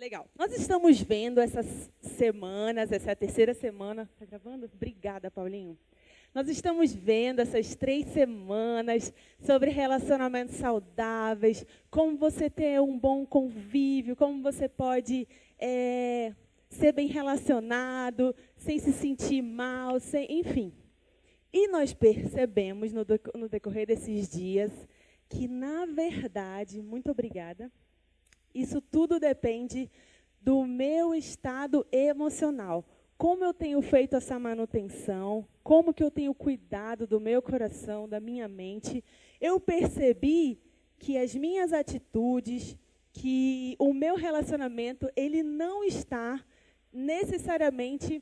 Legal. Nós estamos vendo essas semanas, essa é a terceira semana. Está gravando? Obrigada, Paulinho. Nós estamos vendo essas 3 semanas sobre relacionamentos saudáveis, como você ter um bom convívio, como você pode ser bem relacionado, sem se sentir mal, enfim. E nós percebemos no decorrer desses dias que, na verdade, muito obrigada, isso tudo depende do meu estado emocional. Como eu tenho feito essa manutenção, como que eu tenho cuidado do meu coração, da minha mente. Eu percebi que as minhas atitudes, que o meu relacionamento, ele não está necessariamente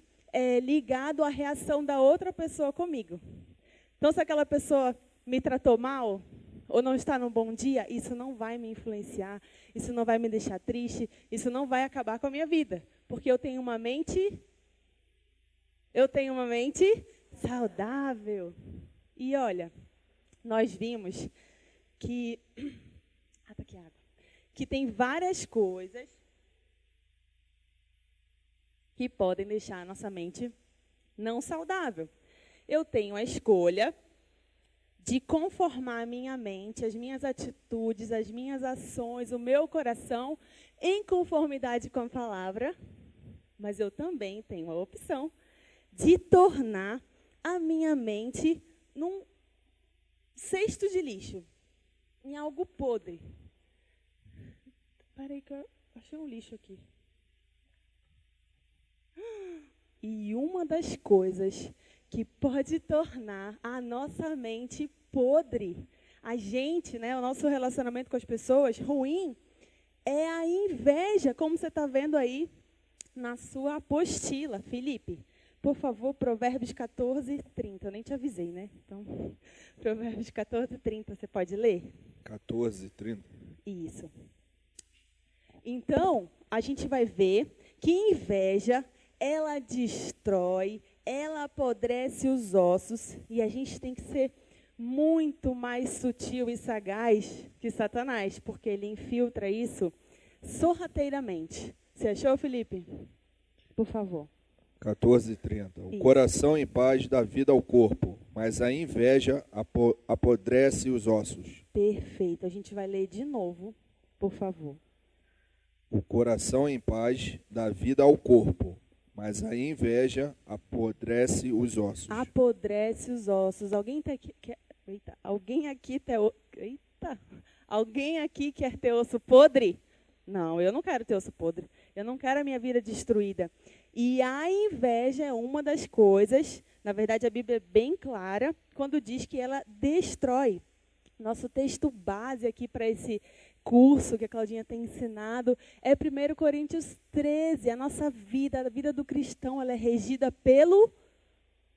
ligado à reação da outra pessoa comigo. Então, se aquela pessoa me tratou mal, ou não está num bom dia, isso não vai me influenciar, isso não vai me deixar triste, isso não vai acabar com a minha vida. Porque eu tenho uma mente saudável. E olha, nós vimos que tá aqui a água, que tem várias coisas que podem deixar a nossa mente não saudável. Eu tenho a escolha de conformar a minha mente, as minhas atitudes, as minhas ações, o meu coração, em conformidade com a palavra, mas eu também tenho a opção de tornar a minha mente num cesto de lixo, em algo podre. Peraí que eu achei um lixo aqui. E uma das coisas que pode tornar a nossa mente podre, a gente, o nosso relacionamento com as pessoas ruim, é a inveja, como você está vendo aí na sua apostila. Felipe, por favor, Provérbios 14, 30. Eu nem te avisei, né? Então, Provérbios 14, 30, você pode ler? 14, 30. Isso. Então, a gente vai ver que inveja, ela destrói, ela apodrece os ossos, e a gente tem que ser muito mais sutil e sagaz que Satanás, porque ele infiltra isso sorrateiramente. Você achou, Felipe? Por favor. 14, 30. O Isso. coração em paz dá vida ao corpo, mas a inveja apodrece os ossos. Perfeito. A gente vai ler de novo, por favor. O coração em paz dá vida ao corpo, mas a inveja apodrece os ossos. Apodrece os ossos. Alguém aqui quer ter osso podre? Não, eu não quero ter osso podre. Eu não quero a minha vida destruída. E a inveja é uma das coisas, na verdade a Bíblia é bem clara, quando diz que ela destrói. Nosso texto base aqui para esse curso que a Claudinha tem ensinado é 1 Coríntios 13. A nossa vida, a vida do cristão, ela é regida pelo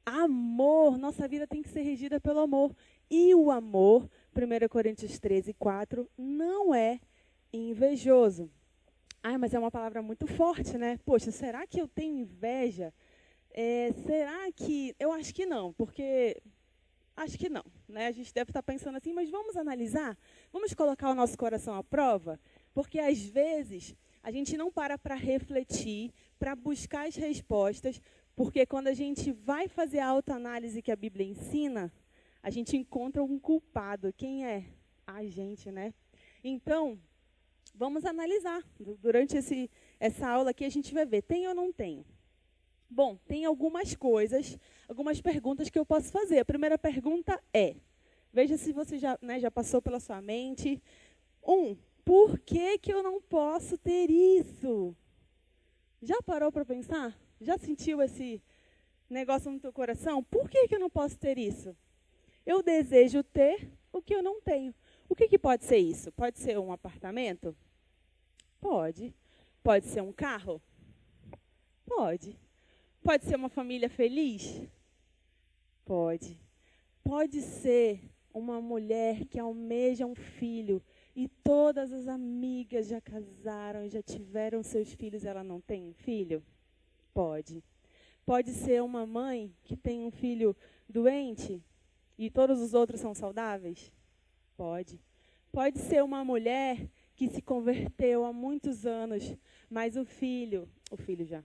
amor. Nossa vida tem que ser regida pelo amor. E o amor, 1 Coríntios 13, 4, não é invejoso. Mas é uma palavra muito forte, né? Poxa, será que eu tenho inveja? Será que... Eu acho que não, porque... Acho que não, né? A gente deve estar pensando assim, mas vamos analisar? Vamos colocar o nosso coração à prova? Porque, às vezes, a gente não para refletir, para buscar as respostas, porque quando a gente vai fazer a autoanálise que a Bíblia ensina, a gente encontra um culpado. Quem é? A gente, né? Então, vamos analisar. Durante essa aula aqui, a gente vai ver, tem ou não tem? Bom, tem algumas coisas, algumas perguntas que eu posso fazer. A primeira pergunta é, veja se você já passou pela sua mente. Por que eu não posso ter isso? Já parou para pensar? Já sentiu esse negócio no teu coração? Por que eu não posso ter isso? Eu desejo ter o que eu não tenho. O que pode ser isso? Pode ser um apartamento? Pode. Pode ser um carro? Pode. Pode ser uma família feliz? Pode. Pode ser uma mulher que almeja um filho e todas as amigas já casaram, já tiveram seus filhos e ela não tem um filho? Pode. Pode ser uma mãe que tem um filho doente e todos os outros são saudáveis? Pode. Pode ser uma mulher que que se converteu há muitos anos, mas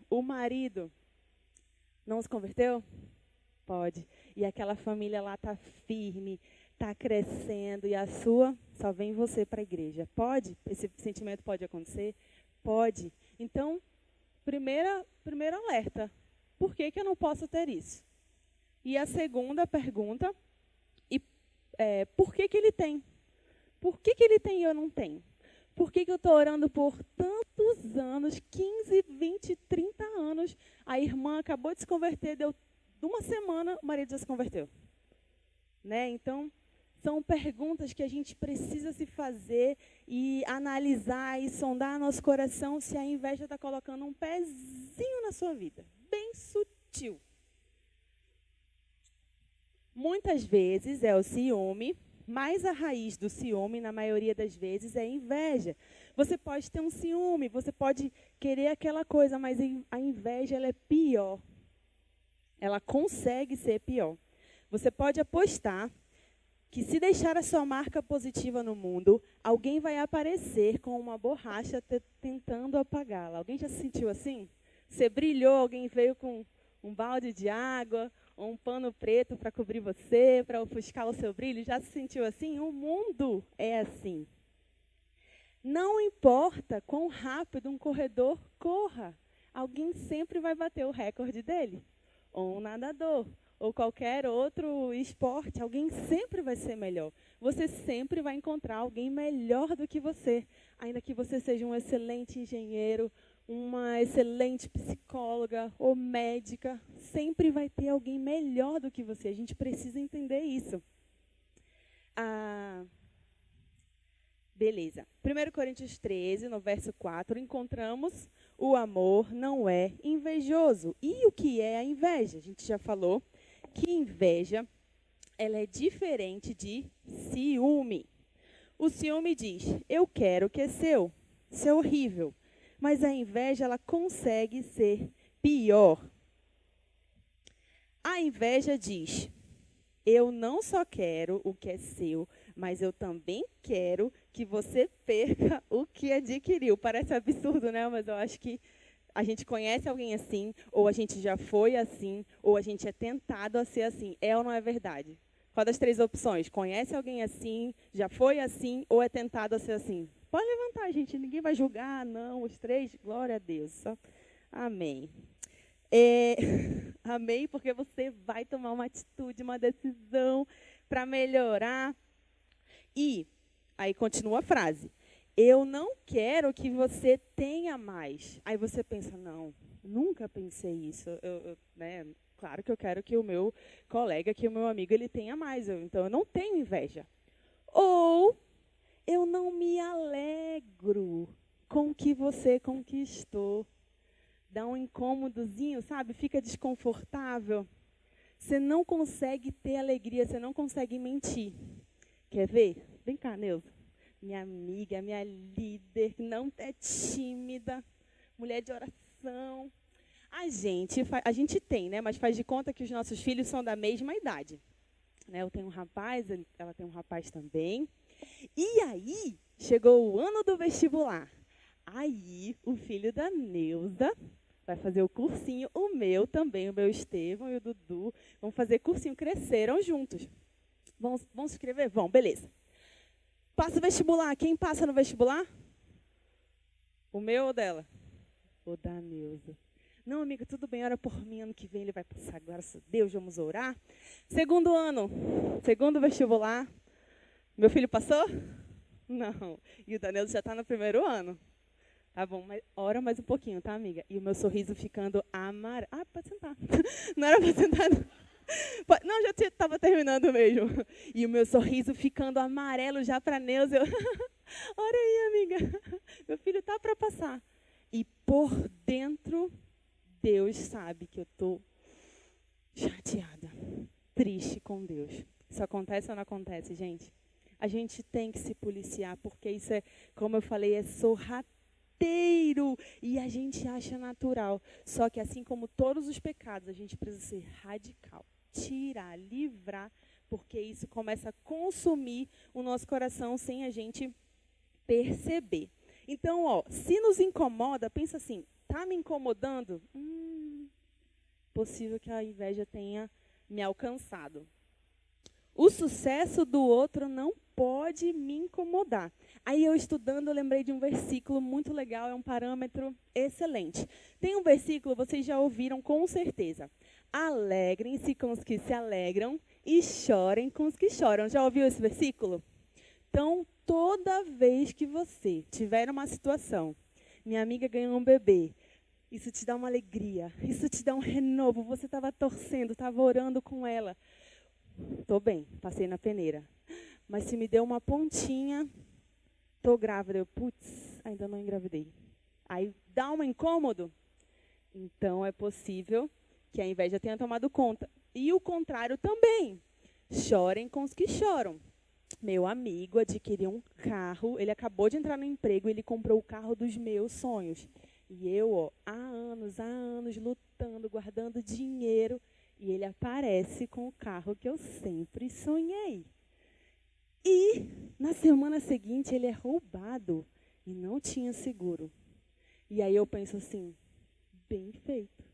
o marido não se converteu? Pode. E aquela família lá está firme, está crescendo, e a sua só vem você para a igreja. Pode? Esse sentimento pode acontecer? Pode. Então, primeiro alerta. Por que eu não posso ter isso? E a segunda pergunta, por que ele tem? Por que ele tem e eu não tenho? Por que eu estou orando por tantos anos, 15, 20, 30 anos? A irmã acabou de se converter, deu uma semana, o marido já se converteu. Né? Então, são perguntas que a gente precisa se fazer e analisar e sondar nosso coração se a inveja está colocando um pezinho na sua vida. Bem sutil. Muitas vezes é o ciúme, mas a raiz do ciúme, na maioria das vezes, é a inveja. Você pode ter um ciúme, você pode querer aquela coisa, mas a inveja ela é pior. Ela consegue ser pior. Você pode apostar que se deixar a sua marca positiva no mundo, alguém vai aparecer com uma borracha tentando apagá-la. Alguém já se sentiu assim? Você brilhou, alguém veio com um balde de água, ou um pano preto para cobrir você, para ofuscar o seu brilho. Já se sentiu assim? O mundo é assim. Não importa quão rápido um corredor corra, alguém sempre vai bater o recorde dele. Ou um nadador, ou qualquer outro esporte, alguém sempre vai ser melhor. Você sempre vai encontrar alguém melhor do que você. Ainda que você seja um excelente engenheiro, uma excelente psicóloga ou médica, sempre vai ter alguém melhor do que você. A gente precisa entender isso. Beleza. 1 Coríntios 13, no verso 4, encontramos o amor não é invejoso. E o que é a inveja? A gente já falou que inveja ela é diferente de ciúme. O ciúme diz, eu quero o que é seu. Isso é horrível. Mas a inveja, ela consegue ser pior. A inveja diz, eu não só quero o que é seu, mas eu também quero que você perca o que adquiriu. Parece absurdo, né? Mas eu acho que a gente conhece alguém assim, ou a gente já foi assim, ou a gente é tentado a ser assim. É ou não é verdade? Qual das 3 opções? Conhece alguém assim, já foi assim, ou é tentado a ser assim? Pode levantar, gente. Ninguém vai julgar, não. Os 3, glória a Deus. Só. Amém. Amém, porque você vai tomar uma atitude, uma decisão para melhorar. E, aí continua a frase. Eu não quero que você tenha mais. Aí você pensa, não, nunca pensei isso. Né? Claro que eu quero que o meu colega, que o meu amigo, ele tenha mais. Então, eu não tenho inveja. Ou eu não me alegro com o que você conquistou. Dá um incômodozinho, sabe? Fica desconfortável. Você não consegue ter alegria, você não consegue mentir. Quer ver? Vem cá, Neuza. Minha amiga, minha líder, não é tímida, mulher de oração. A gente tem, né? Mas faz de conta que os nossos filhos são da mesma idade. Né? Eu tenho um rapaz, ela tem um rapaz também. E aí, chegou o ano do vestibular. Aí, o filho da Neuza vai fazer o cursinho, o meu também, o meu Estevão e o Dudu, vão fazer cursinho, cresceram juntos. Vão se inscrever? Vão, beleza. Passa o vestibular. Quem passa no vestibular? O meu ou dela? O da Neuza. Não, amiga, tudo bem, ora por mim, ano que vem ele vai passar, graças a Deus, vamos orar. Segundo ano, segundo vestibular. Meu filho passou? Não. E o Danilo já está no 1º ano. Tá bom, mas ora mais um pouquinho, tá, amiga? E o meu sorriso ficando amarelo. Ah, pode sentar. Não era para sentar, não. Não, já estava terminando mesmo. E o meu sorriso ficando amarelo já para Neuza. Ora aí, amiga. Meu filho está para passar. E por dentro, Deus sabe que eu estou chateada, triste com Deus. Isso acontece ou não acontece, gente? A gente tem que se policiar, porque isso é, como eu falei, é sorrateiro. E a gente acha natural. Só que assim como todos os pecados, a gente precisa ser radical. Tirar, livrar, porque isso começa a consumir o nosso coração sem a gente perceber. Então, se nos incomoda, pensa assim, tá me incomodando? Possível que a inveja tenha me alcançado. O sucesso do outro não pode me incomodar. Aí eu estudando, eu lembrei de um versículo muito legal, é um parâmetro excelente. Tem um versículo, vocês já ouviram com certeza. Alegrem-se com os que se alegram e chorem com os que choram. Já ouviu esse versículo? Então, toda vez que você tiver uma situação, minha amiga ganhou um bebê, isso te dá uma alegria, isso te dá um renovo, você estava torcendo, estava orando com ela. Estou bem, passei na peneira. Mas se me deu uma pontinha, estou grávida. Putz, ainda não engravidei. Aí dá um incômodo? Então é possível que a inveja tenha tomado conta. E o contrário também. Chorem com os que choram. Meu amigo adquiriu um carro, ele acabou de entrar no emprego, ele comprou o carro dos meus sonhos. E eu, há anos lutando, guardando dinheiro, e ele aparece com o carro que eu sempre sonhei. E na semana seguinte ele é roubado e não tinha seguro. E aí eu penso assim, bem feito.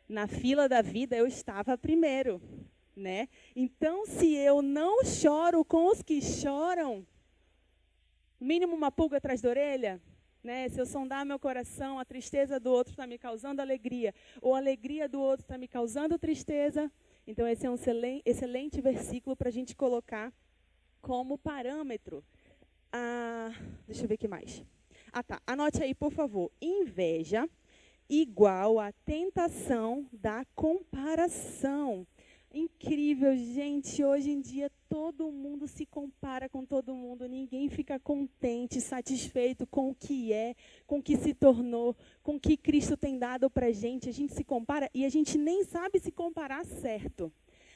Na fila da vida eu estava primeiro, né? Então, se eu não choro com os que choram, mínimo uma pulga atrás da orelha, né? Se eu sondar meu coração, a tristeza do outro está me causando alegria, ou a alegria do outro está me causando tristeza. Então, esse é um excelente versículo para a gente colocar como parâmetro. Deixa eu ver o que mais. Tá. Anote aí, por favor. Inveja igual a tentação da comparação. Incrível, gente. Hoje em dia, todo mundo se compara com todo mundo. Ninguém fica contente, satisfeito com o que é, com o que se tornou, com o que Cristo tem dado para a gente. A gente se compara e a gente nem sabe se comparar certo.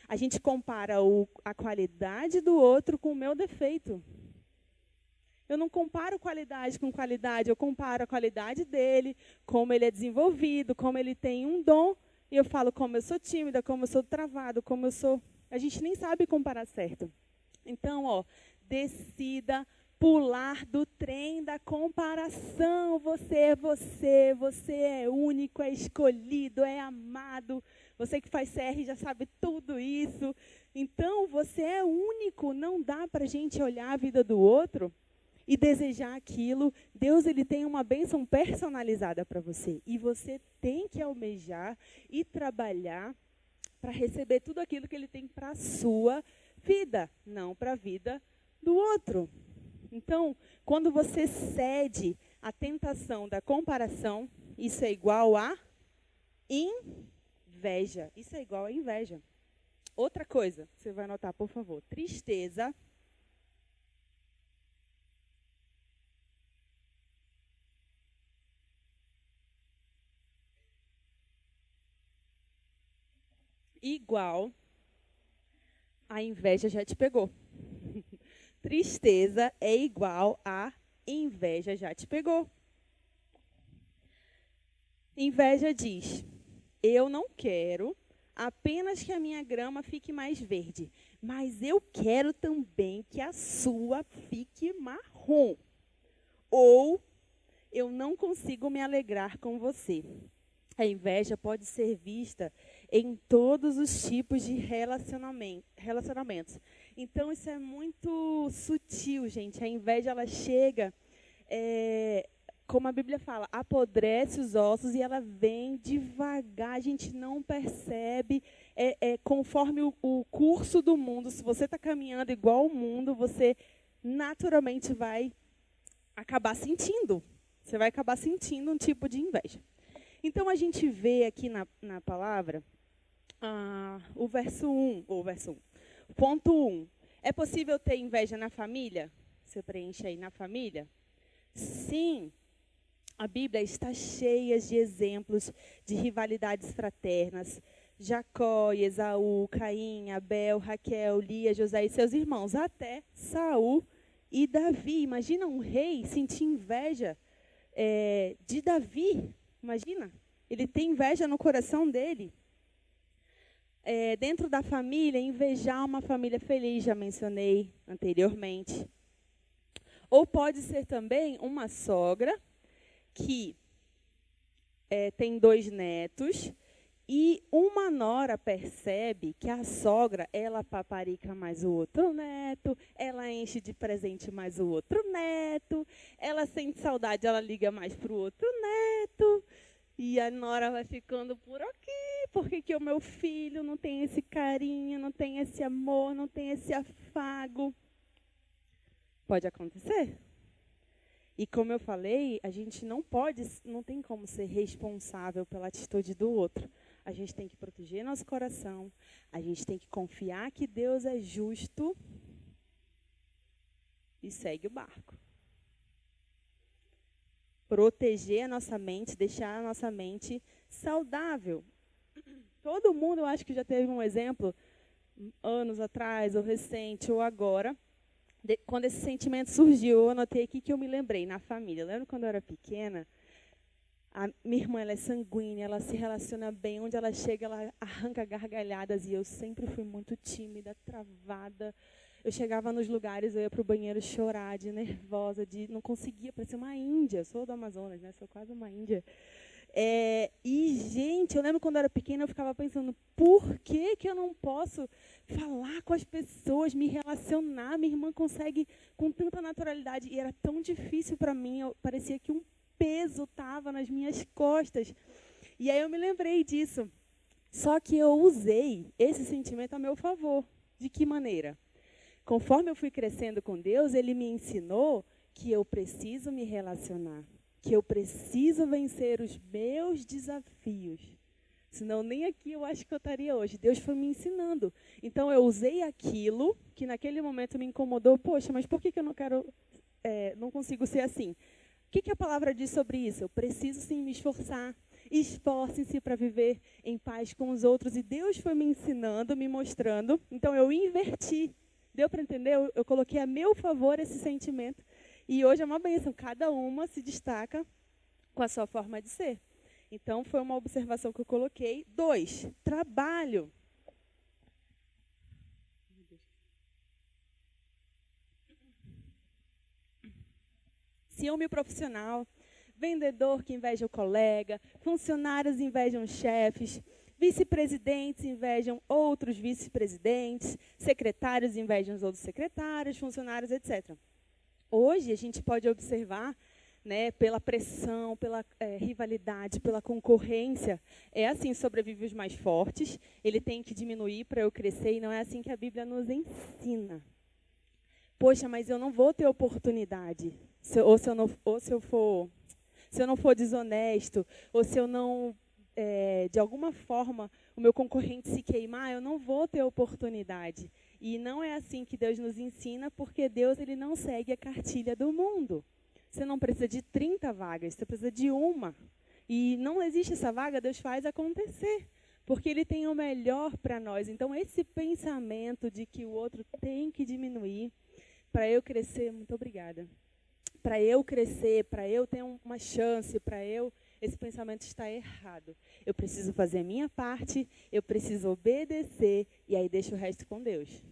A gente compara a qualidade do outro com o meu defeito. Eu não comparo qualidade com qualidade, eu comparo a qualidade dele, como ele é desenvolvido, como ele tem um dom. E eu falo como eu sou tímida, como eu sou travado, como eu sou... A gente nem sabe comparar certo. Então, decida pular do trem da comparação. Você é único, é escolhido, é amado. Você que faz CR já sabe tudo isso. Então, você é único. Não dá para a gente olhar a vida do outro e desejar aquilo. Deus, ele tem uma bênção personalizada para você. E você tem que almejar e trabalhar para receber tudo aquilo que ele tem para a sua vida, não para a vida do outro. Então, quando você cede à tentação da comparação, isso é igual a inveja. Isso é igual a inveja. Outra coisa, você vai anotar, por favor. Tristeza igual a inveja já te pegou. Tristeza é igual a inveja já te pegou. Inveja diz, eu não quero apenas que a minha grama fique mais verde, mas eu quero também que a sua fique marrom. Ou eu não consigo me alegrar com você. A inveja pode ser vista em todos os tipos de relacionamentos. Então, isso é muito sutil, gente. A inveja, ela chega, como a Bíblia fala, apodrece os ossos e ela vem devagar, a gente não percebe. Conforme o curso do mundo, se você está caminhando igual ao mundo, você naturalmente vai acabar sentindo. Você vai acabar sentindo um tipo de inveja. Então, a gente vê aqui na palavra o verso 1, ponto 1. É possível ter inveja na família? Você preenche aí na família? Sim. A Bíblia está cheia de exemplos de rivalidades fraternas. Jacó, Esaú, Caim, Abel, Raquel, Lia, José e seus irmãos. Até Saul e Davi. Imagina um rei sentir inveja de Davi. Imagina, ele tem inveja no coração dele. Dentro da família, invejar uma família feliz, já mencionei anteriormente. Ou pode ser também uma sogra que tem 2 netos e uma nora percebe que a sogra, ela paparica mais o outro neto, ela enche de presente mais o outro neto, ela sente saudade, ela liga mais para o outro neto, e a nora vai ficando por aqui, porque que o meu filho não tem esse carinho, não tem esse amor, não tem esse afago. Pode acontecer. E como eu falei, a gente não tem como ser responsável pela atitude do outro. A gente tem que proteger nosso coração, a gente tem que confiar que Deus é justo e segue o barco. Proteger a nossa mente, deixar a nossa mente saudável. Todo mundo, eu acho que já teve um exemplo, anos atrás, ou recente, ou agora, quando esse sentimento surgiu. Eu anotei aqui que eu me lembrei, na família. Eu lembro quando eu era pequena, a minha irmã, ela é sanguínea, ela se relaciona bem. Onde ela chega, ela arranca gargalhadas. E eu sempre fui muito tímida, travada. Eu chegava nos lugares, eu ia para o banheiro chorar, de nervosa, não conseguia, parecia uma índia. Eu sou do Amazonas, né? Sou quase uma índia. Gente, eu lembro quando eu era pequena, eu ficava pensando, por que eu não posso falar com as pessoas, me relacionar? Minha irmã consegue com tanta naturalidade. E era tão difícil para mim, parecia que um peso estava nas minhas costas. E aí eu me lembrei disso. Só que eu usei esse sentimento a meu favor. De que maneira? Conforme eu fui crescendo com Deus, Ele me ensinou que eu preciso me relacionar, que eu preciso vencer os meus desafios. Senão nem aqui eu acho que eu estaria hoje. Deus foi me ensinando. Então eu usei aquilo que naquele momento me incomodou. Poxa, mas por que eu não consigo ser assim? O que a palavra diz sobre isso? Eu preciso sim me esforçar. Esforcem-se para viver em paz com os outros. E Deus foi me ensinando, me mostrando. Então eu inverti. Deu para entender? Eu coloquei a meu favor esse sentimento. E hoje é uma bênção. Cada uma se destaca com a sua forma de ser. Então, foi uma observação que eu coloquei. 2, trabalho. Ciúme profissional. Vendedor que inveja o colega. Funcionários invejam chefes. Vice-presidentes invejam outros vice-presidentes. Secretários invejam os outros secretários. Funcionários, etc. Hoje, a gente pode observar, né, pela pressão, pela rivalidade, pela concorrência, é assim, sobrevive os mais fortes, ele tem que diminuir para eu crescer, e não é assim que a Bíblia nos ensina. Poxa, mas eu não vou ter oportunidade, se eu não for desonesto, ou se eu não, de alguma forma, o meu concorrente se queimar, eu não vou ter oportunidade. E não é assim que Deus nos ensina, porque Deus ele não segue a cartilha do mundo. Você não precisa de 30 vagas, você precisa de uma. E não existe essa vaga, Deus faz acontecer, porque Ele tem o melhor para nós. Então, esse pensamento de que o outro tem que diminuir para eu crescer, muito obrigada, para eu crescer, para eu ter uma chance, esse pensamento está errado. Eu preciso fazer a minha parte, eu preciso obedecer, e aí deixo o resto com Deus.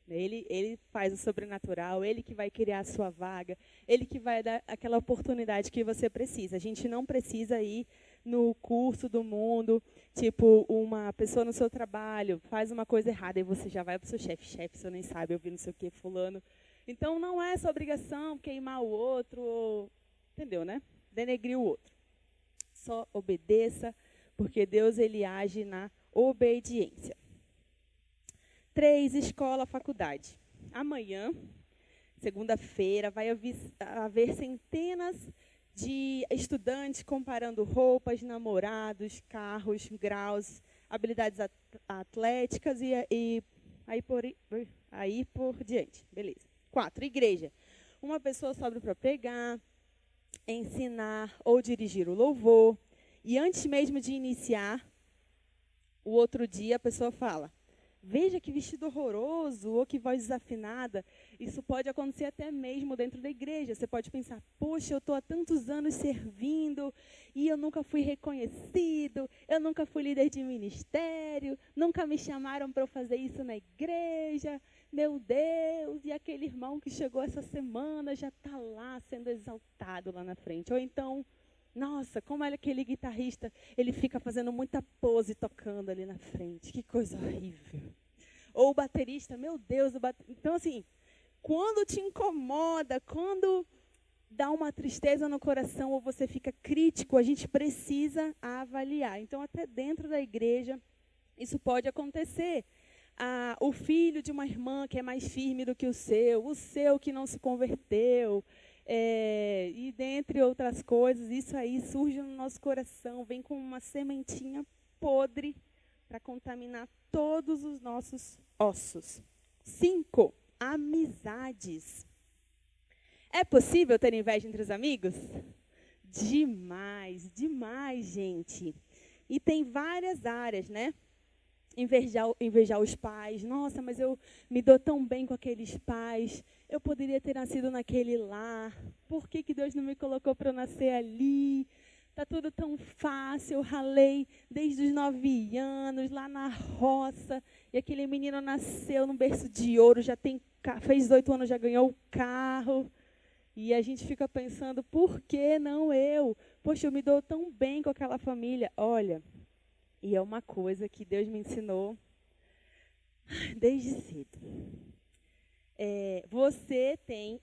Ele faz o sobrenatural, Ele que vai criar a sua vaga, Ele que vai dar aquela oportunidade que você precisa. A gente não precisa ir no curso do mundo, tipo, uma pessoa no seu trabalho faz uma coisa errada e você já vai para o seu chefe, você nem sabe, eu vi não sei o que, fulano. Então, não é essa obrigação queimar o outro, entendeu, né? Denegrir o outro. Só obedeça, porque Deus ele age na obediência. 3, escola, faculdade. Amanhã, segunda-feira, vai haver centenas de estudantes comparando roupas, namorados, carros, graus, habilidades atléticas e aí por diante. Beleza. 4, igreja. Uma pessoa sobe para pregar, ensinar ou dirigir o louvor. E antes mesmo de iniciar, o outro dia a pessoa fala: veja que vestido horroroso, ou que voz desafinada. Isso pode acontecer até mesmo dentro da igreja. Você pode pensar: poxa, eu estou há tantos anos servindo e eu nunca fui reconhecido, eu nunca fui líder de ministério, nunca me chamaram para eu fazer isso na igreja. meu Deus, e aquele irmão que chegou essa semana já está lá sendo exaltado lá na frente. Ou então, nossa, como é aquele guitarrista, ele fica fazendo muita pose tocando ali na frente. Que coisa horrível. Ou o baterista, meu Deus, então assim, quando te incomoda, quando dá uma tristeza no coração ou você fica crítico, a gente precisa avaliar. Então, até dentro da igreja, isso pode acontecer. O filho de uma irmã que é mais firme do que o seu que não se converteu, e dentre outras coisas, isso aí surge no nosso coração, vem com uma sementinha podre para contaminar todos os nossos ossos. 5, amizades. É possível ter inveja entre os amigos? Demais, demais, gente. E tem várias áreas, né? Invejar os pais. Nossa, mas eu me dou tão bem com aqueles pais. Eu poderia ter nascido naquele lar. Por que Deus não me colocou para eu nascer ali? Está tudo tão fácil. Eu ralei desde os 9 anos, lá na roça. E aquele menino nasceu num berço de ouro, fez 18 anos, já ganhou o carro. E a gente fica pensando, por que não eu? Poxa, eu me dou tão bem com aquela família. Olha, e é uma coisa que Deus me ensinou desde cedo.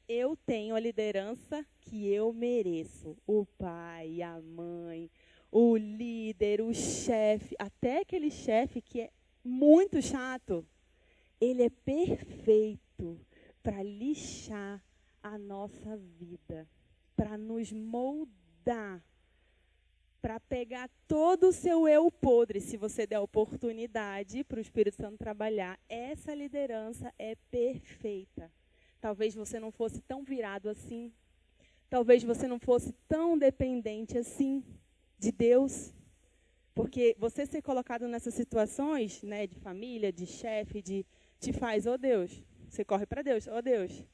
Eu tenho a liderança que eu mereço. O pai, a mãe, o líder, o chefe, até aquele chefe que é muito chato, ele é perfeito para lixar a nossa vida, para nos moldar, para pegar todo o seu eu podre, se você der oportunidade para o Espírito Santo trabalhar. Essa liderança é perfeita. Talvez você não fosse tão virado assim, talvez você não fosse tão dependente assim de Deus, porque você ser colocado nessas situações, né, de família, de chefe, te faz, oh Deus, você corre para Deus, oh Deus,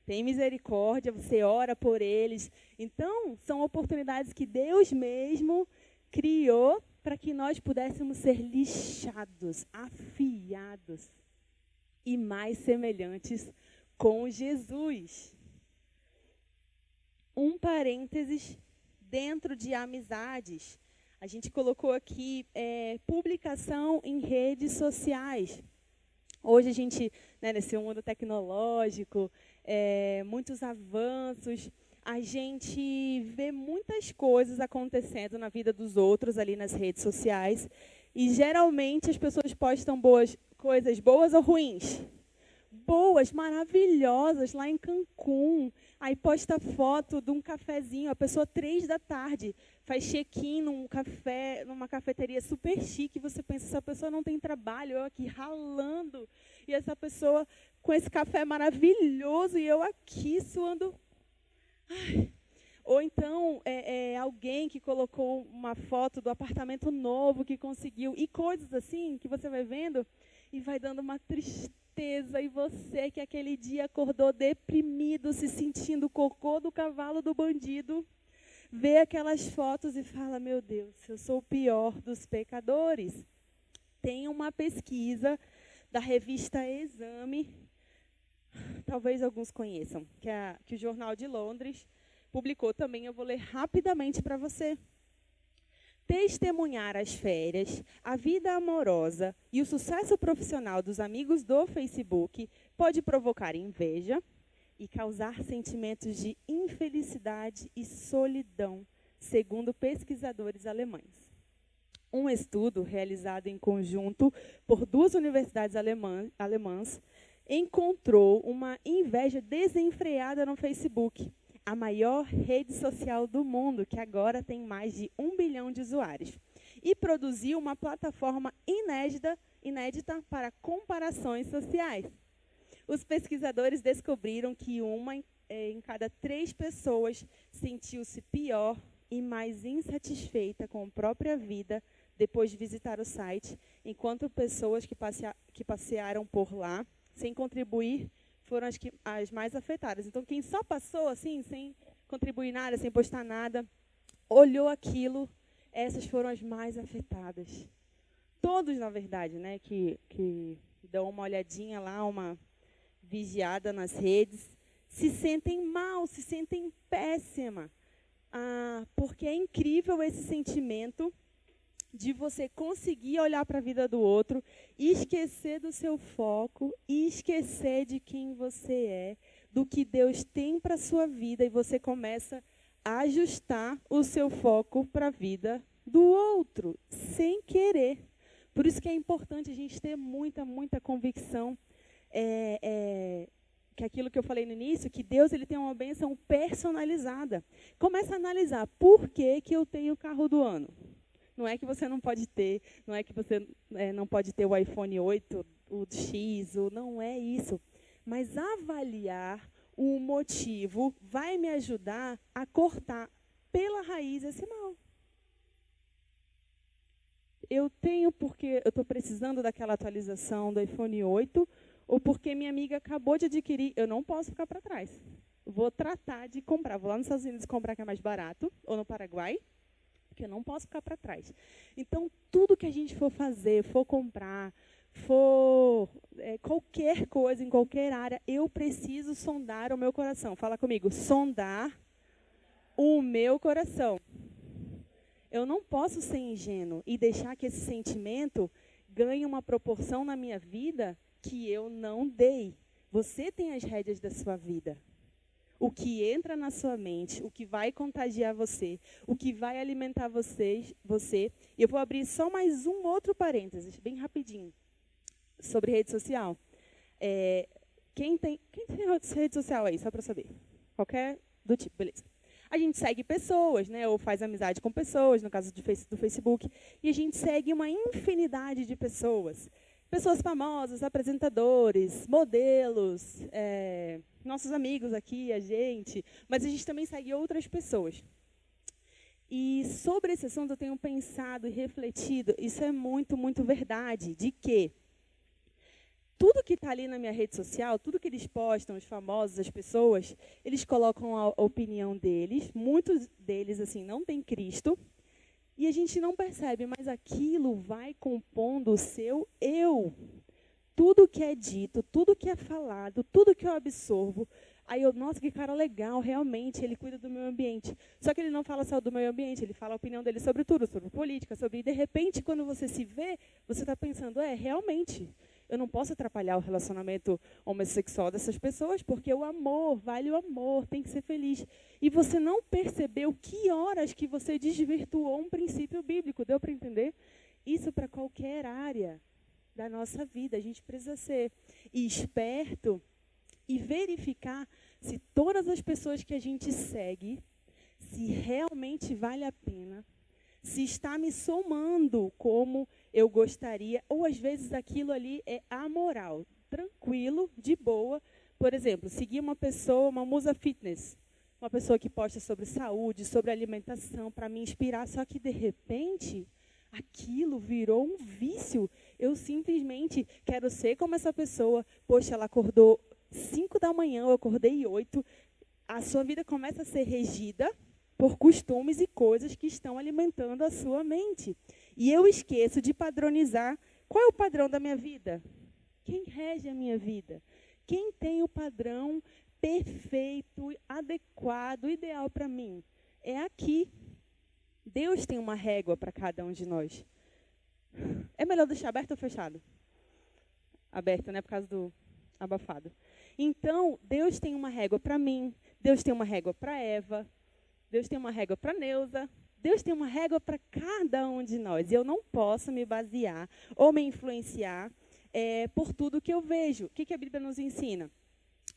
tem misericórdia, você ora por eles. Então, são oportunidades que Deus mesmo criou para que nós pudéssemos ser lixados, afiados e mais semelhantes com Jesus. Um parênteses dentro de amizades. A gente colocou aqui publicação em redes sociais. Hoje a gente, né, nesse mundo tecnológico, muitos avanços, a gente vê muitas coisas acontecendo na vida dos outros ali nas redes sociais. E geralmente as pessoas postam coisas boas ou ruins? Boas, maravilhosas, lá em Cancún. Aí posta foto de um cafezinho, a pessoa 3 da tarde faz check-in numa cafeteria super chique, você pensa, essa pessoa não tem trabalho, eu aqui ralando, e essa pessoa com esse café maravilhoso, e eu aqui suando. Ai. Ou então, alguém que colocou uma foto do apartamento novo que conseguiu, e coisas assim, que você vai vendo, e vai dando uma tristeza, e você que aquele dia acordou deprimido, se sentindo o cocô do cavalo do bandido, vê aquelas fotos e fala, meu Deus, eu sou o pior dos pecadores. Tem uma pesquisa da revista Exame, talvez alguns conheçam, que o Jornal de Londres publicou também, eu vou ler rapidamente para você. Testemunhar as férias, a vida amorosa e o sucesso profissional dos amigos do Facebook pode provocar inveja e causar sentimentos de infelicidade e solidão, segundo pesquisadores alemães. Um estudo realizado em conjunto por 2 universidades alemãs encontrou uma inveja desenfreada no Facebook, a maior rede social do mundo, que agora tem mais de 1 bilhão de usuários, e produziu uma plataforma inédita para comparações sociais. Os pesquisadores descobriram que uma em cada 3 pessoas sentiu-se pior e mais insatisfeita com a própria vida depois de visitar o site, enquanto pessoas que passearam por lá, sem contribuir, foram as mais afetadas. Então, quem só passou assim, sem contribuir nada, sem postar nada, olhou aquilo, essas foram as mais afetadas. Todos, na verdade, né, que dão uma olhadinha lá, vigiada nas redes, se sentem mal, se sentem péssima. Porque é incrível esse sentimento de você conseguir olhar para a vida do outro, esquecer do seu foco, e esquecer de quem você é, do que Deus tem para a sua vida, e você começa a ajustar o seu foco para a vida do outro, sem querer. Por isso que é importante a gente ter muita, muita convicção, que aquilo que eu falei no início, que Deus ele tem uma bênção personalizada. Começa a analisar por que eu tenho o carro do ano. Não é que você não pode ter, não é que você não pode ter o iPhone 8, o X, não é isso. Mas avaliar o motivo vai me ajudar a cortar pela raiz esse mal. Eu tenho porque eu estou precisando daquela atualização do iPhone 8, ou porque minha amiga acabou de adquirir, eu não posso ficar para trás. Vou tratar de comprar, vou lá nos Estados Unidos comprar que é mais barato, ou no Paraguai, porque eu não posso ficar para trás. Então, tudo que a gente for fazer, for comprar, qualquer coisa, em qualquer área, eu preciso sondar o meu coração. Fala comigo, sondar o meu coração. Eu não posso ser ingênuo e deixar que esse sentimento ganhe uma proporção na minha vida que eu não dei. Você tem as rédeas da sua vida. O que entra na sua mente, o que vai contagiar você, o que vai alimentar você. Eu vou abrir só mais um outro parênteses, bem rapidinho, sobre rede social. Quem tem rede social aí, só para saber? Qualquer do tipo, beleza. A gente segue pessoas, né, ou faz amizade com pessoas, no caso do Facebook, e a gente segue uma infinidade de pessoas. Pessoas famosas, apresentadores, modelos, nossos amigos aqui, a gente, mas a gente também segue outras pessoas. E sobre esse assunto eu tenho pensado e refletido, isso é muito, muito verdade, de que tudo que está ali na minha rede social, tudo que eles postam, os famosos, as pessoas, eles colocam a opinião deles, muitos deles assim não têm Cristo, e a gente não percebe, mas aquilo vai compondo o seu eu. Tudo que é dito, tudo que é falado, tudo que eu absorvo, aí nossa, que cara legal, realmente, ele cuida do meio ambiente. Só que ele não fala só do meio ambiente, ele fala a opinião dele sobre tudo, sobre política, e de repente, quando você se vê, você está pensando, realmente, eu não posso atrapalhar o relacionamento homossexual dessas pessoas, porque o amor, vale o amor, tem que ser feliz. E você não percebeu que horas que você desvirtuou um princípio bíblico, deu para entender? Isso para qualquer área da nossa vida. A gente precisa ser esperto e verificar se todas as pessoas que a gente segue, se realmente vale a pena, se está me somando como eu gostaria, ou às vezes aquilo ali é amoral, tranquilo, de boa. Por exemplo, seguir uma pessoa, uma musa fitness, uma pessoa que posta sobre saúde, sobre alimentação, para me inspirar, só que de repente aquilo virou um vício. Eu simplesmente quero ser como essa pessoa. Poxa, ela acordou 5 da manhã, eu acordei 8. A sua vida começa a ser regida por costumes e coisas que estão alimentando a sua mente. E eu esqueço de padronizar. Qual é o padrão da minha vida? Quem rege a minha vida? Quem tem o padrão perfeito, adequado, ideal para mim? É aqui. Deus tem uma régua para cada um de nós. É melhor deixar aberto ou fechado? Aberto, né? Por causa do abafado. Então, Deus tem uma régua para mim. Deus tem uma régua para Eva. Deus tem uma régua para Neuza. Deus tem uma régua para cada um de nós. E eu não posso me basear ou me influenciar por tudo que eu vejo. O que a Bíblia nos ensina?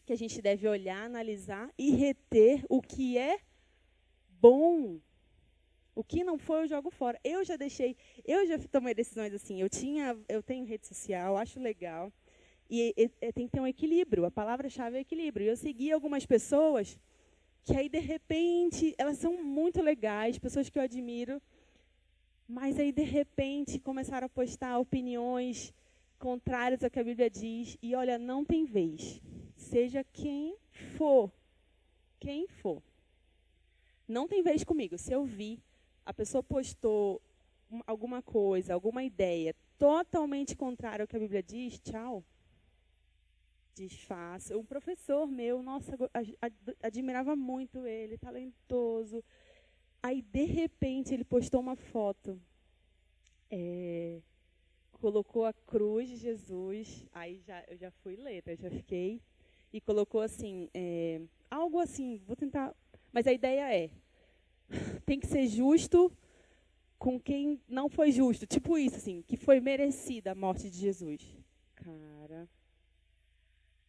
Que a gente deve olhar, analisar e reter o que é bom. O que não foi, eu jogo fora. Eu já tomei decisões assim. Eu tenho rede social, acho legal. E tem que ter um equilíbrio. A palavra-chave é equilíbrio. E eu segui algumas pessoas que aí, de repente, elas são muito legais, pessoas que eu admiro, mas aí, de repente, começaram a postar opiniões contrárias ao que a Bíblia diz. E, olha, não tem vez. Seja quem for. Quem for. Não tem vez comigo. Se eu vi, a pessoa postou alguma coisa, alguma ideia totalmente contrária ao que a Bíblia diz, tchau. Desfaço. Um professor meu, nossa, admirava muito ele, talentoso. Aí, de repente, ele postou uma foto. Colocou a cruz de Jesus. Aí eu já fui letra, já fiquei. E colocou assim, algo assim, vou tentar. Mas a ideia tem que ser justo com quem não foi justo. Tipo isso, assim, que foi merecida a morte de Jesus. Cara,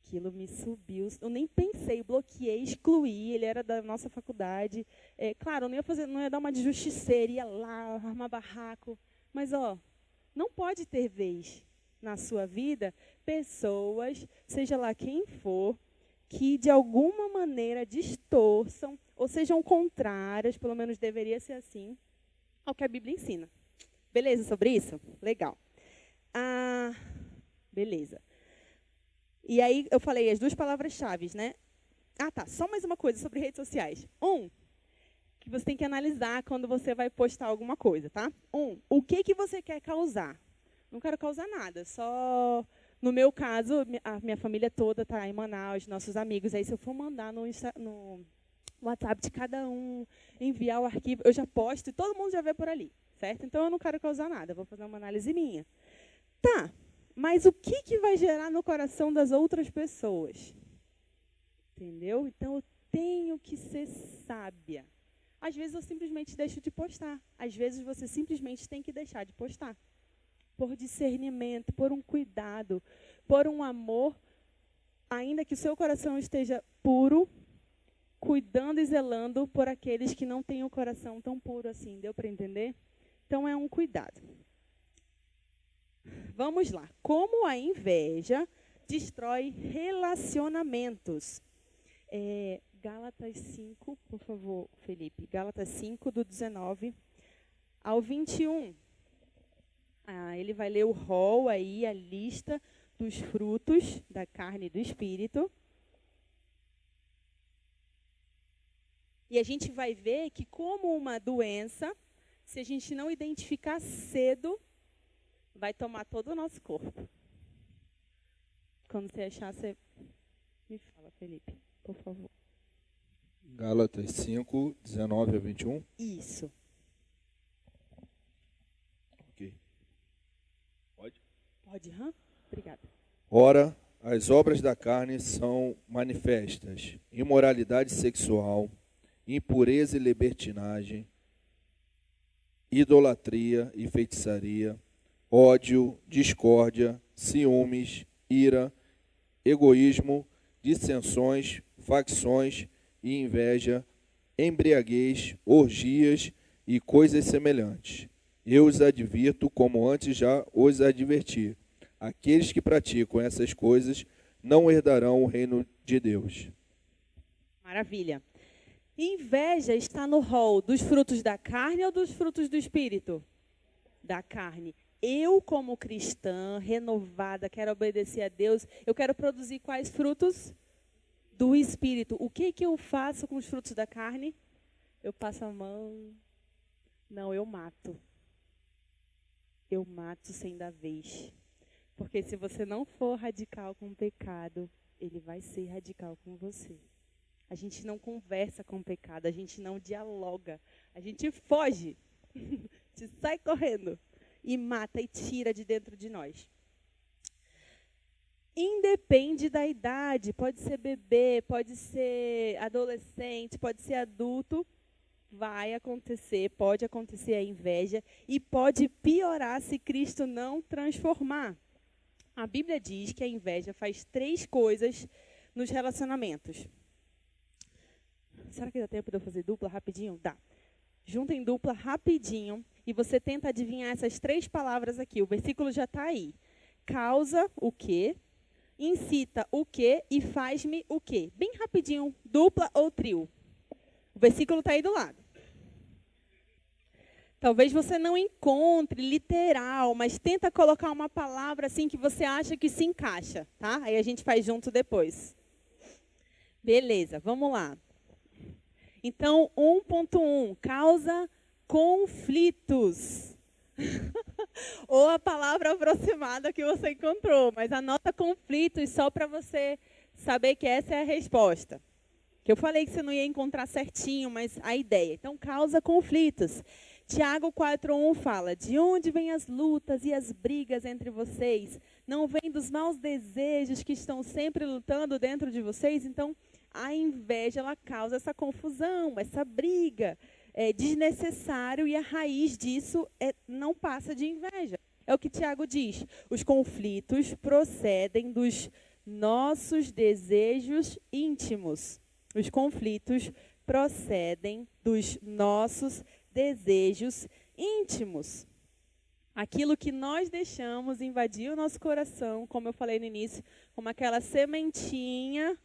aquilo me subiu. Eu nem pensei, bloqueei, excluí. Ele era da nossa faculdade. Claro, não ia dar uma de justiceira, ia lá, armar barraco. Mas, não pode ter vez na sua vida pessoas, seja lá quem for, que de alguma maneira distorçam ou sejam contrárias, pelo menos deveria ser assim, ao que a Bíblia ensina. Beleza sobre isso? Legal. Beleza. E aí eu falei as 2 palavras-chave, né? Tá. Só mais uma coisa sobre redes sociais. Que você tem que analisar quando você vai postar alguma coisa, tá? O que você quer causar? Não quero causar nada, só... No meu caso, a minha família toda está em Manaus, nossos amigos. Aí, se eu for mandar no WhatsApp de cada um, enviar o arquivo, eu já posto e todo mundo já vê por ali, certo? Então, eu não quero causar nada, vou fazer uma análise minha. Tá, mas o que vai gerar no coração das outras pessoas? Entendeu? Então, eu tenho que ser sábia. Às vezes, eu simplesmente deixo de postar. Às vezes, você simplesmente tem que deixar de postar. Por discernimento, por um cuidado, por um amor, ainda que o seu coração esteja puro, cuidando e zelando por aqueles que não têm o coração tão puro assim. Deu para entender? Então, é um cuidado. Vamos lá. Como a inveja destrói relacionamentos. Gálatas 5, por favor, Felipe. Gálatas 5, do 19 ao 21. Ele vai ler o rol aí, a lista dos frutos da carne e do espírito. E a gente vai ver que, como uma doença, se a gente não identificar cedo, vai tomar todo o nosso corpo. Quando você achar, você me fala, Felipe, por favor. Gálatas 5, 19 a 21. Isso. Pode, Obrigada. Ora, as obras da carne são manifestas: imoralidade sexual, impureza e libertinagem, idolatria e feitiçaria, ódio, discórdia, ciúmes, ira, egoísmo, dissensões, facções e inveja, embriaguez, orgias e coisas semelhantes. Eu os advirto, como antes já os adverti. Aqueles que praticam essas coisas não herdarão o reino de Deus. Maravilha. Inveja está no rol dos frutos da carne ou dos frutos do espírito? Da carne. Eu, como cristã, renovada, quero obedecer a Deus, eu quero produzir quais frutos? Do espírito. O que eu faço com os frutos da carne? Eu passo a mão. Não, eu mato. Eu mato sem dar vez. Porque se você não for radical com o pecado, ele vai ser radical com você. A gente não conversa com o pecado, a gente não dialoga, a gente foge, a gente sai correndo e mata e tira de dentro de nós. Independe da idade, pode ser bebê, pode ser adolescente, pode ser adulto, pode acontecer a inveja e pode piorar se Cristo não transformar. A Bíblia diz que a inveja faz 3 coisas nos relacionamentos. Será que dá tempo de eu fazer dupla rapidinho? Dá. Junta em dupla rapidinho e você tenta adivinhar essas 3 palavras aqui. O versículo já está aí. Causa o quê? Incita o quê? E faz-me o quê? Bem rapidinho, dupla ou trio. O versículo está aí do lado. Talvez você não encontre literal, mas tenta colocar uma palavra assim que você acha que se encaixa, tá? Aí a gente faz junto depois. Beleza, vamos lá. Então, 1.1, causa conflitos. ou a palavra aproximada que você encontrou. Mas anota conflitos só para você saber que essa é a resposta. Que eu falei que você não ia encontrar certinho, mas a ideia. Então, causa conflitos. Tiago 4:1 fala: de onde vêm as lutas e as brigas entre vocês? Não vem dos maus desejos que estão sempre lutando dentro de vocês? Então, a inveja, ela causa essa confusão, essa briga. É desnecessário e a raiz disso não passa de inveja. É o que Tiago diz. Os conflitos procedem dos nossos desejos íntimos. Os conflitos procedem dos nossos desejos íntimos. Aquilo que nós deixamos invadir o nosso coração, como eu falei no início, como aquela sementinha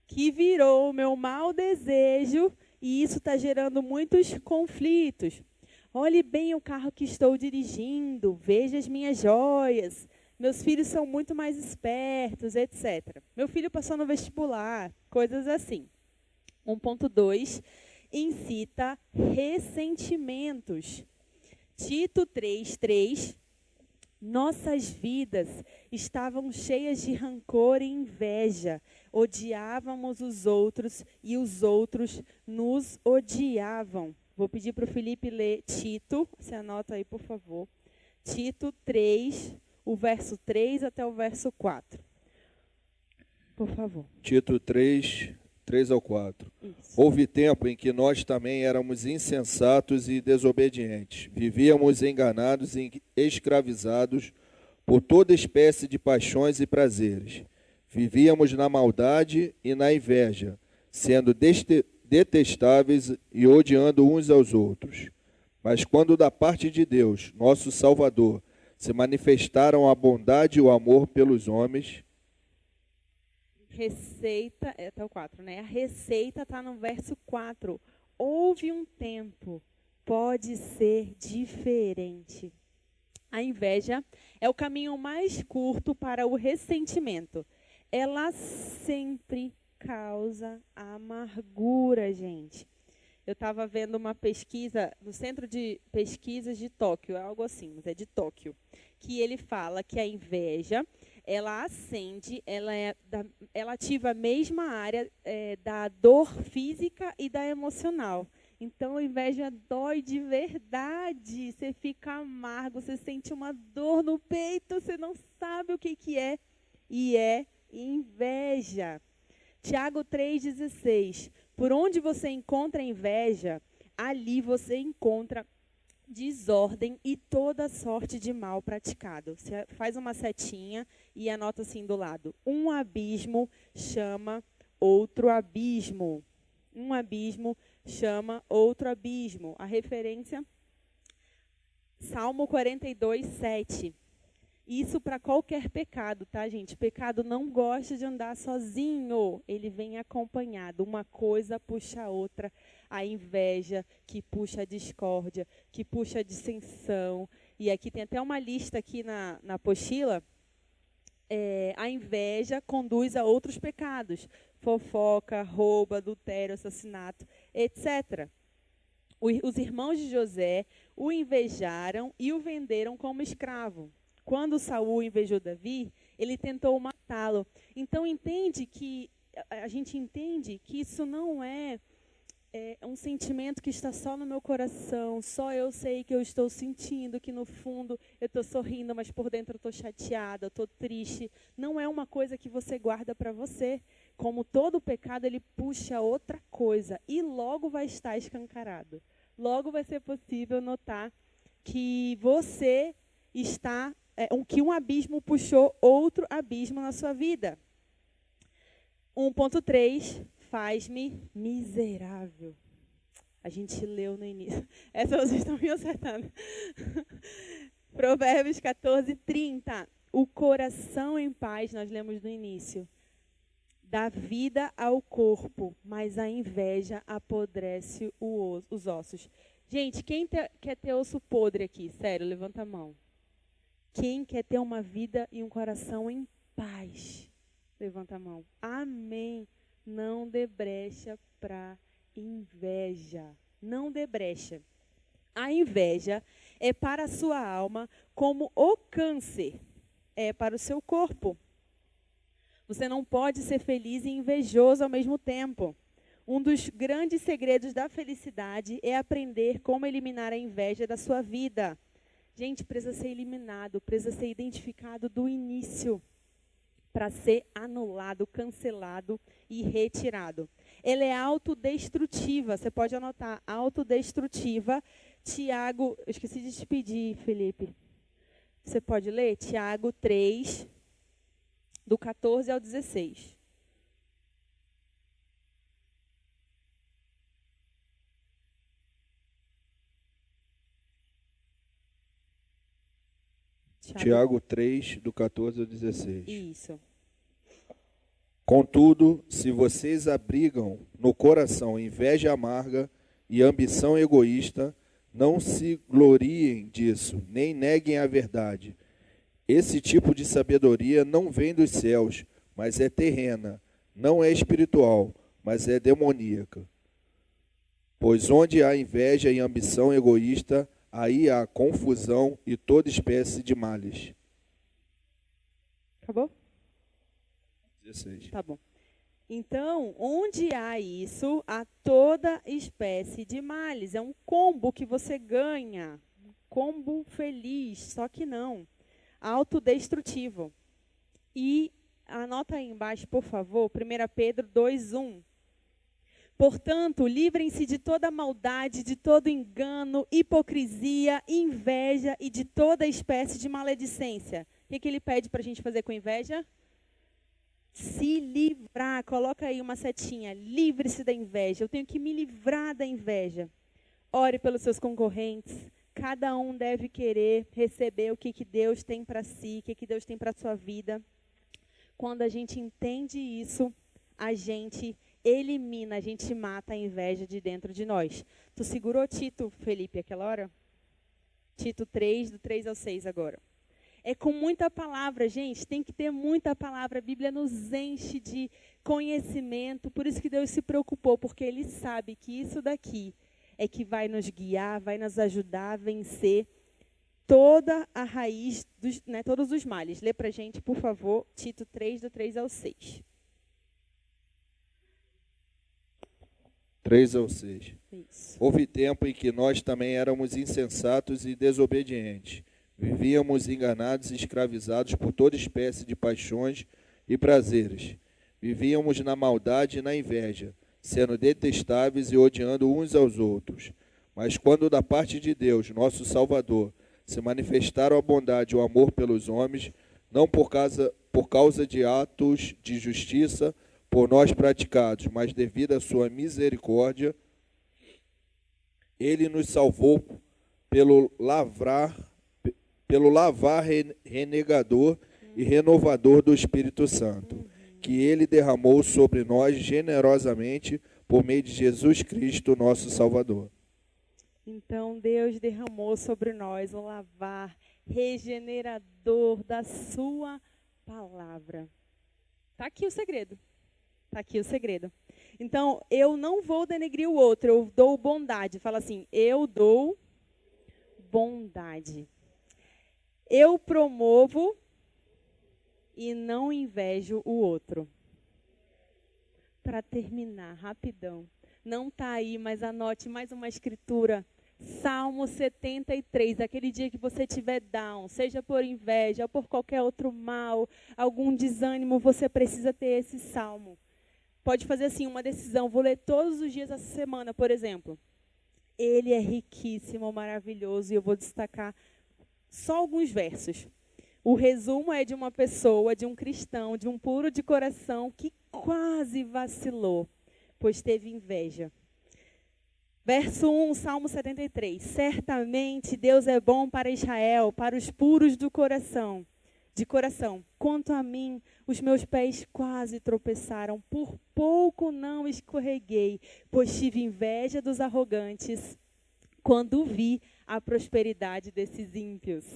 que virou o meu mau desejo, e isso está gerando muitos conflitos. Olhe bem o carro que estou dirigindo, veja as minhas joias, meus filhos são muito mais espertos, etc. Meu filho passou no vestibular, coisas assim. 1.2, incita ressentimentos. Tito 3:3, nossas vidas estavam cheias de rancor e inveja. Odiávamos os outros e os outros nos odiavam. Vou pedir para o Felipe ler Tito, você anota aí, por favor. Tito 3, o verso 3 até o verso 4. Por favor. Tito 3 ao 4. Isso. Houve tempo em que nós também éramos insensatos e desobedientes. Vivíamos enganados e escravizados por toda espécie de paixões e prazeres. Vivíamos na maldade e na inveja, sendo detestáveis e odiando uns aos outros. Mas quando da parte de Deus, nosso Salvador, se manifestaram a bondade e o amor pelos homens. Receita, até o 4, né? A receita está no verso 4. Houve um tempo, pode ser diferente. A inveja é o caminho mais curto para o ressentimento. Ela sempre causa amargura, gente. Eu estava vendo uma pesquisa no Centro de Pesquisas de Tóquio, é algo assim, mas é de Tóquio, que ele fala que a inveja, ela acende, ela ativa a mesma área da dor física e da emocional. Então, a inveja dói de verdade, você fica amargo, você sente uma dor no peito, você não sabe o que é, e é inveja. Tiago 3,16, por onde você encontra inveja, ali você encontra desordem e toda sorte de mal praticado. Você faz uma setinha e anota assim do lado. Um abismo chama outro abismo. Um abismo chama outro abismo. A referência, Salmo 42:7. Isso para qualquer pecado, tá, gente? Pecado não gosta de andar sozinho. Ele vem acompanhado. Uma coisa puxa a outra. A inveja que puxa a discórdia, que puxa a dissensão. E aqui tem até uma lista aqui na apostila. A inveja conduz a outros pecados. Fofoca, roubo, adultério, assassinato, etc. Os irmãos de José o invejaram e o venderam como escravo. Quando Saul invejou Davi, ele tentou matá-lo. Então a gente entende que isso não é um sentimento que está só no meu coração, só eu sei que eu estou sentindo, que no fundo eu estou sorrindo, mas por dentro eu estou chateada, eu estou triste. Não é uma coisa que você guarda para você. Como todo pecado, ele puxa outra coisa e logo vai estar escancarado. Logo vai ser possível notar que você está... que um abismo puxou outro abismo na sua vida. 1.3, faz-me miserável. A gente leu no início. Essa vocês estão me acertando. Provérbios 14:30. O coração em paz, nós lemos no início, dá vida ao corpo, mas a inveja apodrece os ossos. Gente, quem quer ter osso podre aqui? Sério, levanta a mão. Quem quer ter uma vida e um coração em paz? Levanta a mão. Amém. Não dê brecha para inveja. Não dê brecha. A inveja é para a sua alma como o câncer é para o seu corpo. Você não pode ser feliz e invejoso ao mesmo tempo. Um dos grandes segredos da felicidade é aprender como eliminar a inveja da sua vida. Gente, precisa ser eliminado, precisa ser identificado do início para ser anulado, cancelado e retirado. Ela é autodestrutiva, você pode anotar, autodestrutiva. Tiago, eu esqueci de te pedir, Felipe. Você pode ler? Tiago 3, do 14 ao 16. Tiago 3, do 14 ao 16. Isso. Contudo, se vocês abrigam no coração inveja amarga e ambição egoísta, não se gloriem disso, nem neguem a verdade. Esse tipo de sabedoria não vem dos céus, mas é terrena, não é espiritual, mas é demoníaca. Pois onde há inveja e ambição egoísta, aí há confusão e toda espécie de males. Acabou? 16. Tá bom. Então, onde há isso, há toda espécie de males. É um combo que você ganha. Um combo feliz, só que não. Autodestrutivo. E anota aí embaixo, por favor, 1 Pedro 2:1. Portanto, livrem-se de toda maldade, de todo engano, hipocrisia, inveja e de toda espécie de maledicência. O que ele pede para a gente fazer com inveja? Se livrar. Coloca aí uma setinha. Livre-se da inveja. Eu tenho que me livrar da inveja. Ore pelos seus concorrentes. Cada um deve querer receber o que Deus tem para si, o que Deus tem para a sua vida. Quando a gente entende isso, a gente elimina, a gente mata a inveja de dentro de nós. Tu segurou Tito, Felipe, aquela hora? Tito 3, do 3 ao 6 agora. É com muita palavra, gente, tem que ter muita palavra. A Bíblia nos enche de conhecimento, por isso que Deus se preocupou, porque Ele sabe que isso daqui é que vai nos guiar, vai nos ajudar a vencer toda a raiz, todos os males. Lê para a gente, por favor, Tito 3, do 3 ao 6. 3 ao 6. Isso. Houve tempo em que nós também éramos insensatos e desobedientes. Vivíamos enganados e escravizados por toda espécie de paixões e prazeres. Vivíamos na maldade e na inveja, sendo detestáveis e odiando uns aos outros. Mas quando da parte de Deus, nosso Salvador, se manifestaram a bondade e o amor pelos homens, não por causa de atos de justiça por nós praticados, mas devido à sua misericórdia, Ele nos salvou pelo lavar renegador e renovador do Espírito Santo, que Ele derramou sobre nós generosamente por meio de Jesus Cristo, nosso Salvador. Então, Deus derramou sobre nós o lavar regenerador da sua palavra. Está aqui o segredo. Está aqui o segredo. Então, eu não vou denegrir o outro, eu dou bondade. Fala assim, eu dou bondade. Eu promovo e não invejo o outro. Para terminar, rapidão. Não está aí, mas anote mais uma escritura. Salmo 73, aquele dia que você estiver down, seja por inveja ou por qualquer outro mal, algum desânimo, você precisa ter esse salmo. Pode fazer assim, uma decisão, vou ler todos os dias essa semana, por exemplo. Ele é riquíssimo, maravilhoso, e eu vou destacar só alguns versos. O resumo é de uma pessoa, de um cristão, de um puro de coração, que quase vacilou, pois teve inveja. Verso 1, Salmo 73. Certamente Deus é bom para Israel, para os puros de coração. Quanto a mim, os meus pés quase tropeçaram, por pouco não escorreguei, pois tive inveja dos arrogantes, quando vi a prosperidade desses ímpios.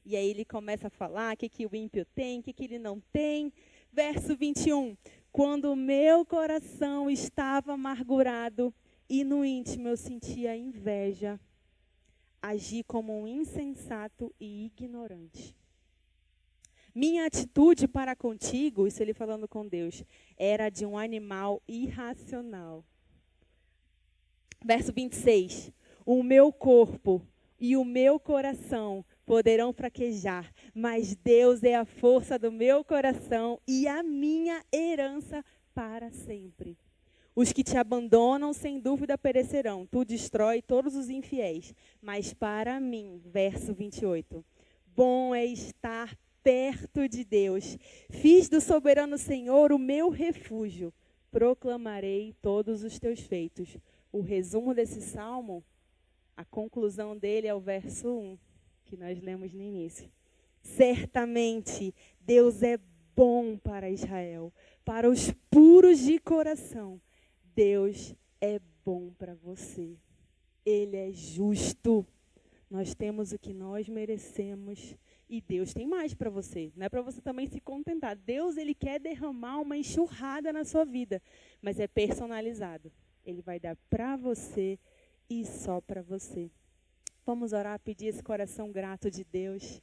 E aí ele começa a falar o que o ímpio tem, o que ele não tem. Verso 21. Quando o meu coração estava amargurado e no íntimo eu sentia inveja, agi como um insensato e ignorante. Minha atitude para contigo, isso ele falando com Deus, era de um animal irracional. Verso 26. O meu corpo e o meu coração poderão fraquejar, mas Deus é a força do meu coração e a minha herança para sempre. Os que te abandonam, sem dúvida, perecerão. Tu destrói todos os infiéis. Mas para mim, verso 28, bom é estar perto de Deus. Fiz do soberano Senhor o meu refúgio. Proclamarei todos os teus feitos. O resumo desse salmo, a conclusão dele é o verso 1, que nós lemos no início. Certamente, Deus é bom para Israel, para os puros de coração. Deus é bom para você. Ele é justo. Nós temos o que nós merecemos e Deus tem mais para você. Não é para você também se contentar. Deus, ele quer derramar uma enxurrada na sua vida, mas é personalizado. Ele vai dar para você e só para você. Vamos orar, pedir esse coração grato de Deus.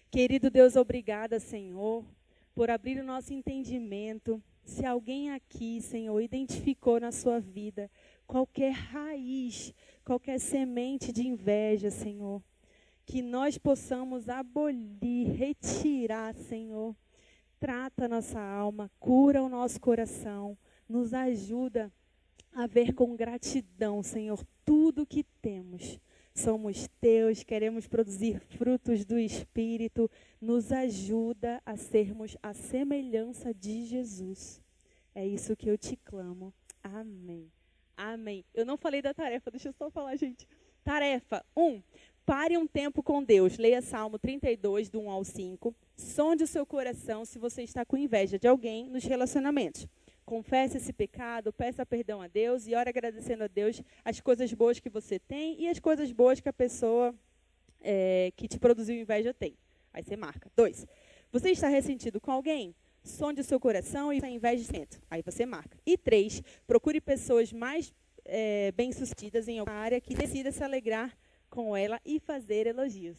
Querido Deus, obrigada, Senhor, por abrir o nosso entendimento. Se alguém aqui, Senhor, identificou na sua vida qualquer raiz, qualquer semente de inveja, Senhor, que nós possamos abolir, retirar, Senhor. Trata a nossa alma, cura o nosso coração, nos ajuda a ver com gratidão, Senhor, tudo que temos. Somos teus, queremos produzir frutos do Espírito. Nos ajuda a sermos a semelhança de Jesus. É isso que eu te clamo. Amém. Amém. Eu não falei da tarefa, deixa eu só falar, gente. Tarefa 1. Pare um tempo com Deus. Leia Salmo 32, do 1 ao 5. Sonde o seu coração se você está com inveja de alguém nos relacionamentos. Confesse esse pecado, peça perdão a Deus e ore agradecendo a Deus as coisas boas que você tem e as coisas boas que a pessoa que te produziu inveja tem. Aí você marca. 2. Você está ressentido com alguém? Sonde o seu coração e está inveja. Aí você marca. E 3. Procure pessoas mais bem-sucedidas em alguma área que decida se alegrar com ela e fazer elogios.